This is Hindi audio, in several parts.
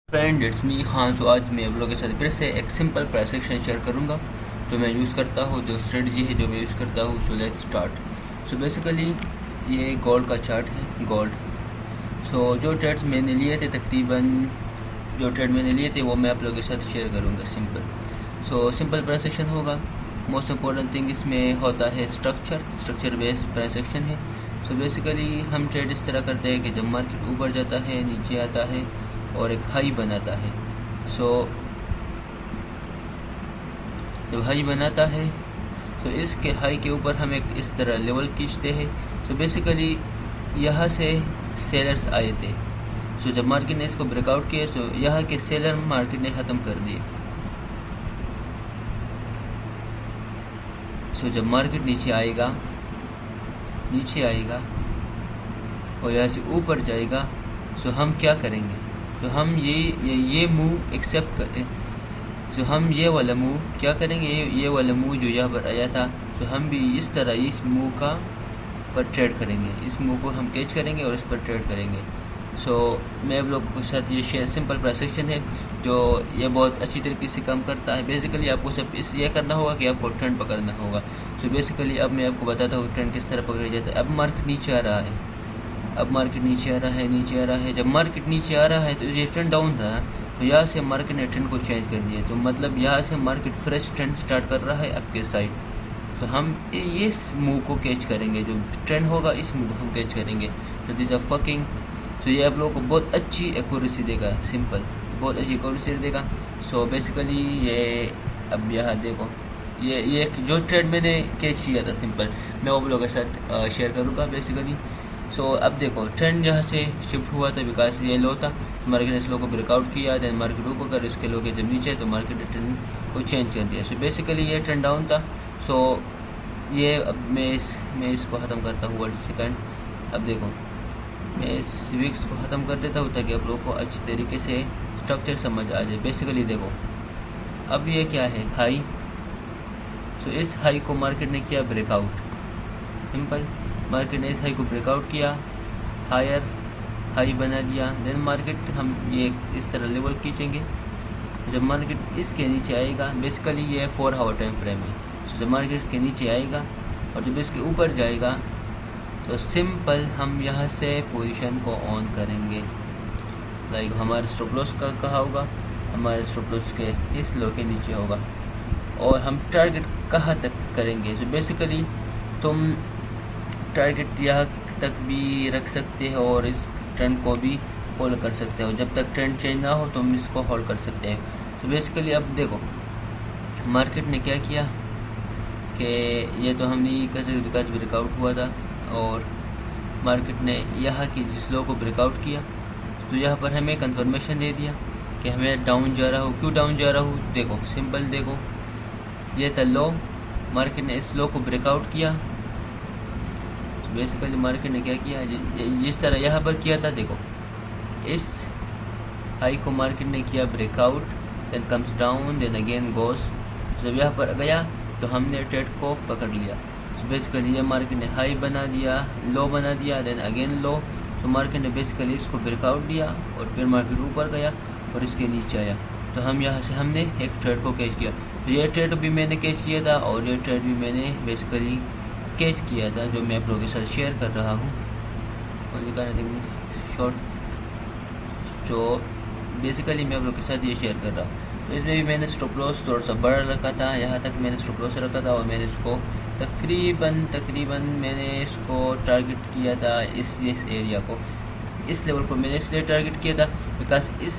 Friend it's me Khan. So आज मैं आप लोगों के साथ फिर से एक सिंपल प्राइस एक्शन शेयर करूंगा जो मैं यूज़ करता हूँ, जो स्ट्रेटजी है जो मैं यूज़ करता हूँ। So let's start. So basically ये गोल्ड का चार्ट है, गोल्ड। सो जो ट्रेड्स मैंने लिए थे, तकरीबन जो ट्रेड मैंने लिए थे वो मैं आप लोगों के साथ शेयर करूँगा। सिंपल सिंपल प्राइस एक्शन होगा। मोस्ट इम्पोर्टेंट थिंग इसमें होता है स्ट्रक्चर बेस्ड प्राइस एक्शन है। सो बेसिकली हम ट्रेड इस तरह करते हैं कि जब मार्केट ऊपर जाता है, नीचे आता है और एक हाई बनाता है। सो जब हाई बनाता है तो इसके हाई के ऊपर हम एक इस तरह लेवल खींचते हैं। तो बेसिकली यहाँ से सेलर्स आए थे। सो जब मार्केट ने इसको ब्रेकआउट किया तो यहाँ के सेलर मार्केट ने ख़त्म कर दिए। सो जब मार्केट नीचे आएगा और यहाँ से ऊपर जाएगा, सो हम क्या करेंगे? तो हम ये मूव एक्सेप्ट करें। सो हम ये वाला मूव क्या करेंगे? ये वाला मूव जो यहाँ पर आया था, तो हम भी इस तरह इस मूव का पर ट्रेड करेंगे। इस मूव को हम कैच करेंगे और इस पर ट्रेड करेंगे। सो मैं आप लोगों के साथ ये शेयर सिंपल प्राइस एक्शन है जो ये बहुत अच्छी तरीके से काम करता है। बेसिकली आपको सब ये करना होगा कि आपको ट्रेंड पकड़ना होगा। सो बेसिकली अब मैं आपको बताता हूँ ट्रेंड किस तरह पकड़ा जाता है। अब मार्केट नीचे आ रहा है, नीचे आ रहा है। जब मार्केट नीचे आ रहा है तो ये ट्रेंड डाउन था ना, तो यहाँ से मार्केट ने ट्रेंड को चेंज कर दिया। तो मतलब यहाँ से मार्केट फ्रेश ट्रेंड स्टार्ट कर रहा है आपके साइड। तो हम इस मूव को कैच करेंगे, जो ट्रेंड होगा इस मूव को हम कैच करेंगे। तो दिस आर फकिंग। तो ये आप लोगों को बहुत अच्छी एक्यूरेसी देगा, सिंपल बहुत अच्छी एक्यूरेसी देगा। सो बेसिकली ये अब यहाँ देखो, ये जो ट्रेड मैंने कैच किया था सिंपल, मैं वो आप लोगों के साथ शेयर करूँगा बेसिकली। सो अब देखो ट्रेंड यहाँ से शिफ्ट हुआ था बिकॉज ये लो था, मार्केट ने इस लो को ब्रेकआउट किया, देन मार्केट ऊपर कर इसके लो के जब नीचे तो मार्केट ने ट्रेंड को चेंज कर दिया। सो बेसिकली ये ट्रेंड डाउन था। सो ये अब मैं इसको ख़त्म करता हूँ 1 सेकंड। अब देखो मैं इस वीक्स को ख़त्म कर देता हूँ ताकि आप लोगों को अच्छी तरीके से स्ट्रक्चर समझ आ जाए। बेसिकली देखो अब ये क्या है, हाई। सो इस हाई को मार्केट ने किया ब्रेकआउट, सिंपल। मार्केट ने इस हाई को ब्रेकआउट किया, हायर हाई बना दिया। देन मार्केट हम ये इस तरह लेवल खींचेंगे। जब मार्केट इसके नीचे आएगा, बेसिकली ये 4 आवर टाइम फ्रेम है। तो जब मार्केट इसके नीचे आएगा और जब इसके ऊपर जाएगा तो सिंपल हम यहाँ से पोजीशन को ऑन करेंगे। लाइक हमारे स्टॉप लॉस का कहाँ होगा, हमारे स्टॉप लॉस के इस लो के नीचे होगा। और हम टारगेट कहाँ तक करेंगे? तो बेसिकली तुम टारगेट यहाँ तक भी रख सकते हो और इस ट्रेंड को भी होल्ड कर सकते हो। जब तक ट्रेंड चेंज ना हो तुम इसको होल्ड कर सकते हो। तो बेसिकली अब देखो मार्केट ने क्या किया कि ये तो हम नहीं कर सकते बिकॉज ब्रेकआउट हुआ था, और मार्केट ने यहाँ की जिस लो को ब्रेकआउट किया तो यहाँ पर हमें कंफर्मेशन दे दिया कि हमें डाउन जा रहा हूँ। क्यों डाउन जा रहा हूँ? देखो सिंपल, देखो ये था लो, मार्केट ने इस लो को ब्रेकआउट किया। तो बेसिकली मार्केट ने क्या किया, जिस तरह यहाँ पर किया था, देखो इस हाई को मार्केट ने किया breakout, then comes down, then again goes. जब यहाँ पर गया तो हमने ट्रेड को पकड़ लिया। तो बेसिकली ये मार्केट ने हाई बना दिया, लो बना दिया, देन अगेन लो। तो मार्केट ने बेसिकली इसको ब्रेकआउट दिया और फिर मार्केट ऊपर गया और इसके नीचे आया। तो हम यहाँ से हमने एक ट्रेड को कैच किया। तो ये ट्रेड भी मैंने कैच किया था और ये ट्रेड भी मैंने बेसिकली कैच किया था जो मैं आप लोगों के साथ शेयर कर रहा हूँ। शॉर्ट जो बेसिकली मैं आप लोगों के साथ ये शेयर कर रहा हूँ। तो इसमें भी मैंने स्टॉप लॉस थोड़ा सा बड़ा रखा था, यहाँ तक मैंने स्टॉप लॉस रखा था और मैंने इसको तकरीबन मैंने इसको टारगेट किया था इस एरिया को, इस लेवल को मैंने इसलिए टारगेट किया था बिकॉज इस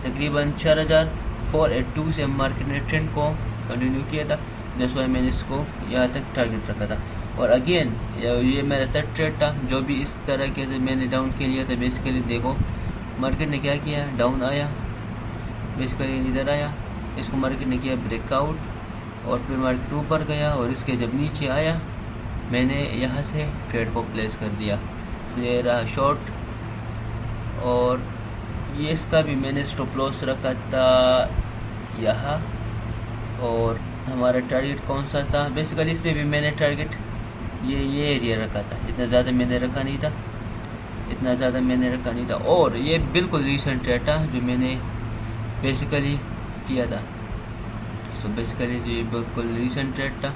तकरीबन 4482 से मार्केट ने ट्रेंड को कंटिन्यू किया था। दैट्स वाई मैंने इसको यहाँ तक टारगेट रखा था। और अगेन ये मेरा थर्ड ट्रेड था जो भी इस तरह के मैंने डाउन के लिया था। बेसिकली देखो मार्केट ने क्या किया, डाउन आया, बेसिकली इधर आया, इसको मार्केट ने किया ब्रेकआउट और फिर मार्केट ऊपर गया और इसके जब नीचे आया मैंने यहाँ से ट्रेड को प्लेस कर दिया। तो ये रहा शॉर्ट, और ये इसका भी मैंने स्टॉप लॉस रखा था यहाँ। और हमारा टारगेट कौन सा था? बेसिकली इसमें भी मैंने टारगेट ये एरिया रखा था, इतना ज़्यादा मैंने रखा नहीं था। और ये बिल्कुल रिसेंट ट्रेड था जो मैंने बेसिकली किया था। सो बेसिकली जो ये बिल्कुल रिसेंट ट्रेड था,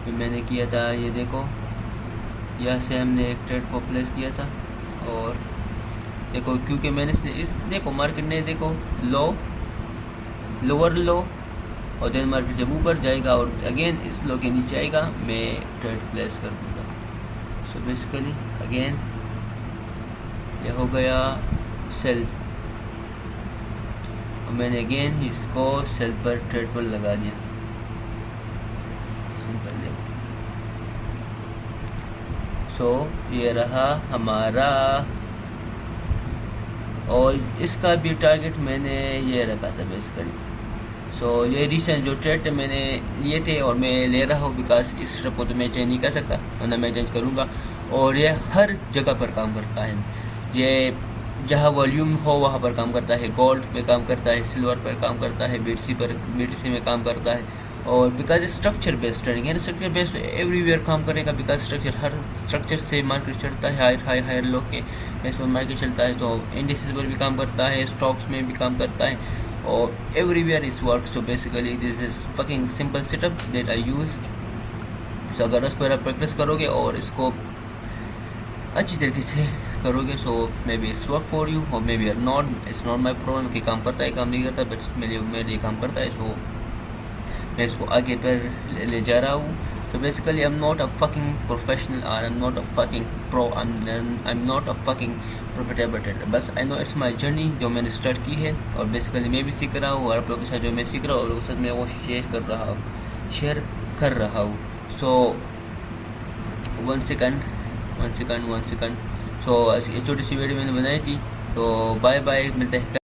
जो मैंने किया था, ये देखो यहाँ से हमने एक ट्रेड को प्लेस किया था। और देखो क्योंकि मैंने इस देखो मार्केट ने देखो लो, लोअर लो, और देन मार्केट जब ऊपर जाएगा और अगेन इस लो के नीचे आएगा, मैं ट्रेड प्लेस कर दूँगा। सो बेसिकली अगेन ये हो गया सेल, और मैंने अगेन इसको सेल पर ट्रेड पर लगा दिया। सिंपल देखो। सो ये रहा हमारा, और इसका भी टारगेट मैंने ये रखा था बेसिकली। सो ये रिसेंट जो ट्रेड मैंने लिए थे और मैं ले रहा हूँ, बिकॉज इस ट्रेड को तो मैं चेंज नहीं कर सकता, वरना मैं चेंज करूँगा। और ये हर जगह पर काम करता है, ये जहाँ वॉल्यूम हो वहाँ पर काम करता है, गोल्ड में काम करता है, सिल्वर पर काम करता है, BTC में काम करता है। और बिकॉज स्ट्रक्चर बेस्ड ट्रेडिंग है ना, स्ट्रक्चर बेस्ड एवरीवेयर काम करेगा, बिकॉज हर स्ट्रक्चर से मार्केट चलता है, हायर लो के बेस पर मार्केट चलता है। तो इंडिसेस पर भी काम करता है, स्टॉक्स में भी काम करता है, और everywhere is work. So basically this is fucking simple setup that I use. So अगर उस पर आप प्रैक्टिस करोगे और इसको अच्छी तरीके से करोगे, so maybe it's work for you, और maybe not, it's not my problem कि काम करता है काम नहीं करता, बट मेरे लिए काम करता है। सो मैं इसको आगे पर ले जा रहा हूँ। So basically I am not a fucking professional, और I am not a fucking pro, I am not a fucking profitable trader. बस I know it's my journey जो मैंने स्टार्ट की है, और बेसिकली मैं भी सीख रहा हूँ, और आप लोगों के साथ जो मैं सीख रहा हूँ, और लोगों के साथ मैं वो शेयर कर रहा हूँ। So one second. सो ये छोटी सी वीडियो मैंने बनाई थी। तो बाय बाय, मिलते हैं।